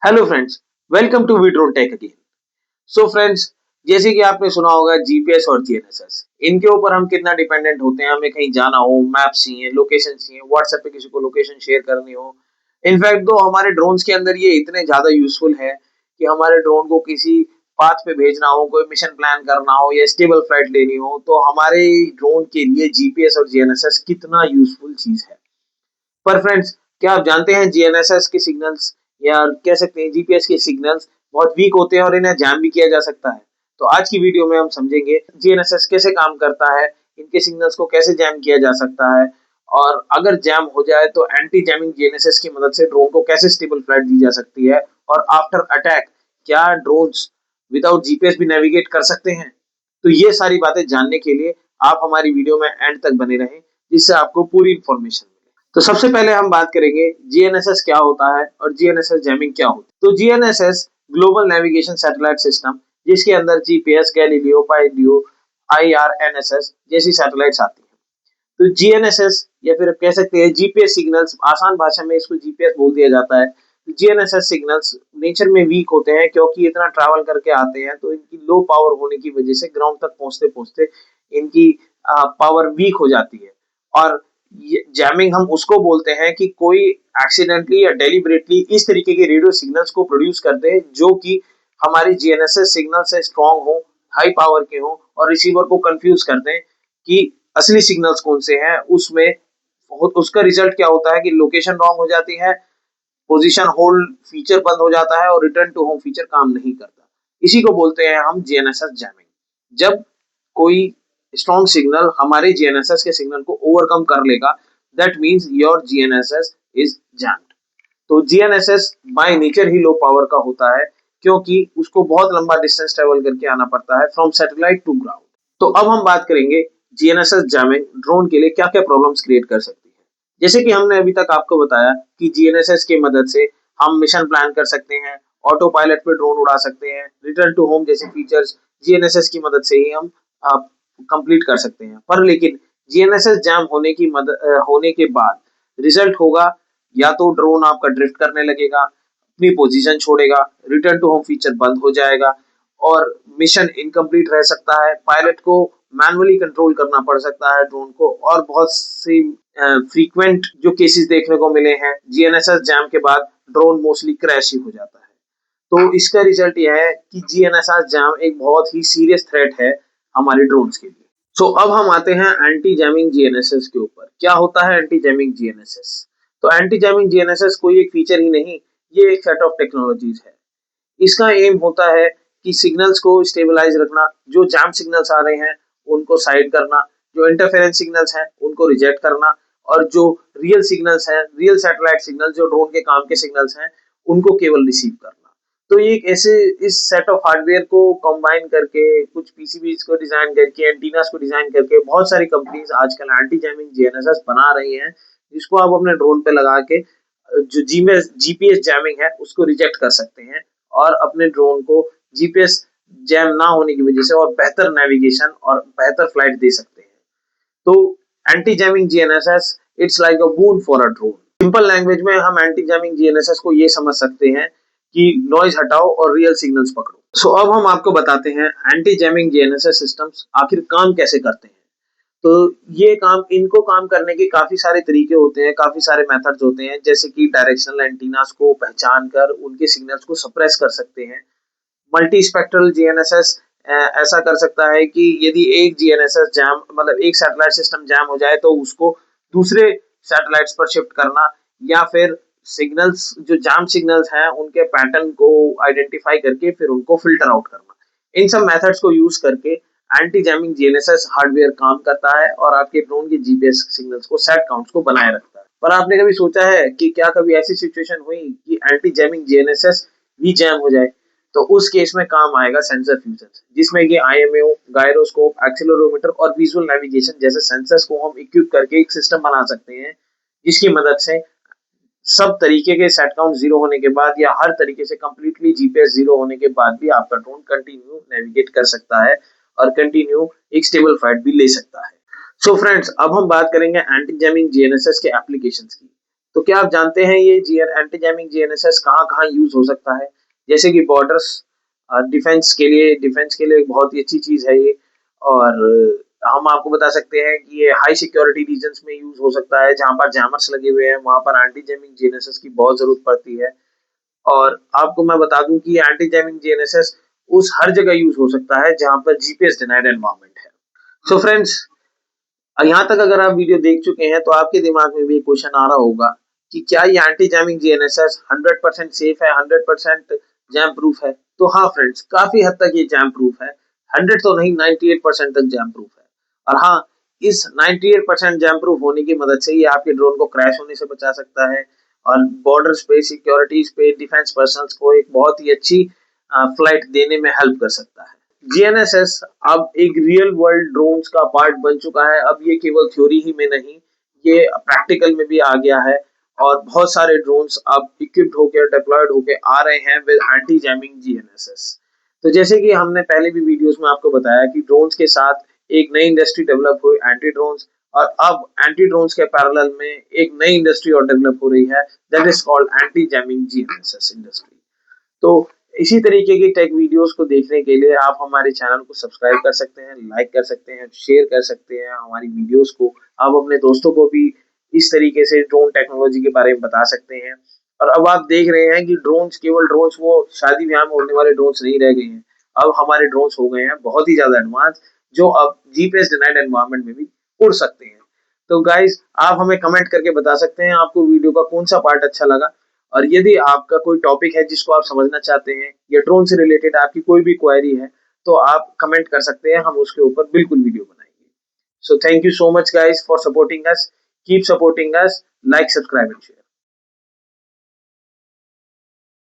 Hello friends, welcome to We Drone Tech again. So friends, जैसे कि आपने सुना होगा जीपीएस और जीएनएसएस, इनके ऊपर हम कितना डिपेंडेंट होते हैं। हमें कहीं जाना हो, मैप चाहिए, लोकेशन चाहिए, व्हाट्सएप पे किसी को लोकेशन शेयर करनी हो। इनफैक्ट तो हमारे ड्रोन्स के अंदर ये इतने ज्यादा यूजफुल है कि हमारे ड्रोन को किसी पाथ पे भेजना हो, कोई मिशन प्लान करना हो या स्टेबल फ्लाइट लेनी हो, तो हमारे ड्रोन के लिए जीपीएस और जीएनएसएस कितना यूजफुल चीज है। पर फ्रेंड्स, क्या आप जानते हैं जीएनएसएस के सिग्नल्स या कह सकते हैं जीपीएस के सिग्नल्स बहुत वीक होते हैं और इन्हें जैम भी किया जा सकता है। तो आज की वीडियो में हम समझेंगे जीएनएसएस कैसे काम करता है, इनके सिग्नल्स को कैसे जैम किया जा सकता है, और अगर जैम हो जाए तो एंटी जैमिंग जीएनएसएस की मदद से ड्रोन को कैसे स्टेबल फ्लाइट दी जा सकती है, और आफ्टर अटैक क्या ड्रोन्स विदाउट जीपीएस भी नेविगेट कर सकते हैं। तो ये सारी बातें जानने के लिए आप हमारी वीडियो में एंड तक बने रहें, जिससे आपको पूरी इंफॉर्मेशन मिले। तो सबसे पहले हम बात करेंगे जीएनएसएस क्या होता है और जीएनएसएस जैमिंग क्या होती है। तो GNSS global navigation satellite system, जिसके अंदर जीपीएस, गैलीलियो, पाइडियो, आईआरएनएसएस जैसी सैटेलाइट्स आती हैं। तो जीएनएसएस या फिर कह सकते हैं जीपीएस सिग्नल्स, आसान भाषा में इसको जीपीएस बोल दिया जाता है। जीएनएसएस सिग्नल्स नेचर में वीक होते हैं क्योंकि इतना ट्रैवल करके आते हैं, तो इनकी लो पावर होने की वजह से ग्राउंड तक पहुंचते पहुंचते इनकी पावर वीक हो जाती है। और जैमिंग हम उसको बोलते हैं कि कोई एक्सीडेंटली या डेलिबरेटली इस तरीके के रेडियो सिग्नल्स को प्रोड्यूस कर दे जो कि हमारी जीएनएसएस सिग्नल से स्ट्रांग हो, हाई पावर के हो, और रिसीवर को कंफ्यूज कर दें कि असली सिग्नल्स कौन से हैं। उसमें उसका रिजल्ट क्या होता है कि लोकेशन रॉन्ग हो जाती है, पोजीशन होल्ड फीचर बंद हो जाता है और रिटर्न टू होम फीचर काम नहीं करता। इसी को बोलते हैं हम जीएनएसएस जैमिंग। जब कोई स्ट्रॉन्ग सिग्नल हमारे जीएनएसएस के सिग्नल को ओवरकम कर लेगा, that means your GNSS is jammed. तो जीएनएसएस बाय नेचर ही लो पावर का होता है क्योंकि उसको बहुत लंबा डिस्टेंस ट्रेवल करके आना पड़ता है फ्रॉम सैटेलाइट टू ग्राउंड। तो अब हम बात करेंगे जीएनएसएस जैमिंग ड्रोन के लिए क्या क्या प्रॉब्लम्स क्रिएट कर सकती है। जैसे कि हमने अभी तक आपको बताया कि जीएनएसएस की मदद से हम मिशन प्लान कर सकते हैं, ऑटो पायलट पे ड्रोन उड़ा सकते हैं, रिटर्न टू होम जैसे फीचर्स जीएनएसएस की मदद से ही हम कंप्लीट कर सकते हैं। पर लेकिन जीएनएसएस जैम होने के बाद रिजल्ट होगा या तो ड्रोन आपका ड्रिफ्ट करने लगेगा, अपनी पोजीशन छोड़ेगा, रिटर्न टू होम फीचर बंद हो जाएगा और मिशन इनकम्प्लीट रह सकता है। पायलट को मैनुअली कंट्रोल करना पड़ सकता है ड्रोन को, और बहुत सी फ्रीक्वेंट जो केसेस देखने को मिले हैं जीएनएसएस जैम के बाद ड्रोन मोस्टली क्रैश ही हो जाता है। तो इसका रिजल्ट यह है कि जीएनएसएस जैम एक बहुत ही सीरियस थ्रेट है हमारे ड्रोन्स के लिए। अब हम आते हैं एंटी जैमिंग जीएनएसएस के ऊपर। क्या होता है एंटी जैमिंग जीएनएसएस? तो एंटी जैमिंग जीएनएसएस कोई एक फीचर ही नहीं, ये एक सेट ऑफ टेक्नोलॉजीज है। इसका एम होता है कि सिग्नल्स को स्टेबलाइज रखना, जो जैम सिग्नल्स आ रहे हैं उनको साइड करना, जो इंटरफेरेंस सिग्नल्स हैं उनको रिजेक्ट करना, और जो रियल सिग्नल्स हैं, रियल सैटेलाइट सिग्नल्स जो ड्रोन के काम के सिग्नल्स हैं, उनको केवल रिसीव करना। तो ये एक ऐसे इस सेट ऑफ हार्डवेयर को कंबाइन करके, कुछ पीसीबीज को डिजाइन करके, एंटीनास को डिजाइन करके बहुत सारी कंपनीज आजकल एंटी जैमिंग जीएनएसएस बना रही हैं, जिसको आप अपने ड्रोन पे लगा के जो जीपीएस जैमिंग है उसको रिजेक्ट कर सकते हैं और अपने ड्रोन को जीपीएस जैम ना होने की वजह से और बेहतर नेविगेशन और बेहतर फ्लाइट दे सकते हैं। तो anti jamming GNSS it's like a boon for a drone. Simple language में हम एंटी जैमिंग जीएनएसएस को ये समझ सकते हैं कि नॉइज हटाओ और रियल सिग्नल्स पकड़ो। अब हम आपको बताते हैं एंटी जैमिंग जीएनएसएस सिस्टम्स आखिर काम कैसे करते हैं। तो ये काम इनको काम करने के काफी सारे तरीके होते हैं, काफी सारे मेथड्स होते हैं, जैसे कि डायरेक्शनल एंटीनास को पहचान कर उनके सिग्नल्स को सप्रेस कर सकते हैं। मल्टी स्पेक्ट्रल जीएनएसएस ऐसा कर सकता है कि यदि एक जीएनएसएस जैम, मतलब एक सैटेलाइट सिस्टम जैम हो जाए तो उसको दूसरे सैटेलाइट्स पर शिफ्ट करना, या फिर सिग्नल्स जो जैम सिग्नल्स हैं उनके पैटर्न को आइडेंटिफाई करके फिर उनको फिल्टर आउट करना। इन सब मेथड्स को यूज करके एंटी जैमिंग जीएनएसएस हार्डवेयर काम करता है और आपके ड्रोन के जीपीएस सिग्नल्स को, सेट काउंट्स को बनाए रखता है। पर आपने कभी सोचा है कि क्या कभी ऐसी सिचुएशन हुई कि एंटी जैमिंग जीएनएसएस भी जैम हो जाए? तो उस केस में काम आएगा सेंसर फ्यूजन, जिसमें कि आईएमओ, गायरोस्कोप, एक्सीलरोमीटर और विजुअल नेविगेशन जैसे सेंसर्स को हम इक्विप करके एक सिस्टम बना सकते हैं, जिसकी मदद से सब तरीके के सेट काउंट जीरो होने के बाद या हर तरीके से कंप्लीटली जीपीएस जीरो होने के बाद भी आपका ड्रोन कंटिन्यू नेविगेट कर सकता है और कंटिन्यू एक स्टेबल फ्लाइट भी ले सकता है। फ्रेंड्स, अब हम बात करेंगे एंटी जैमिंग जीएनएसएस के एप्लीकेशंस की। तो क्या आप जानते हैं ये एंटी जैमिंग जीएनएसएस कहाँ-कहाँ यूज हो सकता है? जैसे कि बॉर्डर्स, डिफेंस के लिए एक बहुत ही अच्छी चीज है ये। और हम आपको बता सकते हैं कि ये हाई सिक्योरिटी रीजन्स में यूज हो सकता है, जहाँ पर जैमर्स लगे हुए हैं वहाँ पर एंटी जैमिंग जीएनएसएस की बहुत जरूरत पड़ती है। और आपको मैं बता दूं कि एंटी जैमिंग जीएनएसएस उस हर जगह यूज हो सकता है जहाँ पर जीपीएस डिनाइड एनवायरनमेंट है। सो फ्रेंड्स, यहाँ तक अगर आप वीडियो देख चुके हैं तो आपके दिमाग में भी एक क्वेश्चन आ रहा होगा कि क्या ये एंटी जैमिंग जीएनएसएस 100% सेफ है, 100% जैम प्रूफ है? तो हाँ फ्रेंड्स, काफी हद तक ये जैम प्रूफ है। 100 तो नहीं, 98% तक जैम प्रूफ है। और हाँ, इस 98% जैम प्रूफ होने की मदद से ये आपके ड्रोन को क्रैश होने से बचा सकता है और बॉर्डर्स पे, सिक्योरिटीज पे, डिफेंस पर्सनस को एक बहुत ही अच्छी फ्लाइट देने में हेल्प कर सकता है। जीएनएसएस अब एक रियल वर्ल्ड ड्रोन्स का पार्ट बन चुका है। अब ये केवल थ्योरी ही में नहीं, ये प्रैक्टिकल में भी आ गया है और बहुत सारे ड्रोन्स अब इक्विप्ड होकर, डिप्लॉयड होकर आ रहे हैं विद एंटी जैमिंग जीएनएसएस। तो जैसे कि हमने पहले भी वीडियोस में आपको बताया कि ड्रोन्स के साथ एक नई इंडस्ट्री डेवलप हुई, एंटी ड्रोन्स। और अब एंटी ड्रोन्स के पैरेलल में एक नई इंडस्ट्री और डेवलप हो रही है, that is called anti jamming GNSS industry. तो इसी तरीके की टेक वीडियोस को देखने के लिए आप हमारे चैनल को सब्सक्राइब कर सकते हैं, लाइक कर सकते हैं, शेयर कर सकते हैं हमारी वीडियोस को। आप अपने दोस्तों को भी इस तरीके से ड्रोन टेक्नोलॉजी के बारे में बता सकते हैं। और अब आप देख रहे हैं कि ड्रोन्स, केवल ड्रोन्स वो शादी ब्याह में उड़ने वाले ड्रोन्स नहीं रह गए हैं। अब हमारे ड्रोन्स हो गए हैं बहुत ही ज्यादा एडवांस, जो अब जीपीएस डिनाइड एनवायरनमेंट में भी उड़ सकते हैं। तो गाइज, आप हमें कमेंट करके बता सकते हैं आपको वीडियो का कौन सा पार्ट अच्छा लगा। और यदि आपका कोई टॉपिक है जिसको आप समझना चाहते हैं या ड्रोन से रिलेटेड आपकी कोई भी क्वेरी है, तो आप कमेंट कर सकते हैं, हम उसके ऊपर बिल्कुल वीडियो बनाएंगे। So thank you so much guys for supporting us, keep supporting us, like, subscribe and share.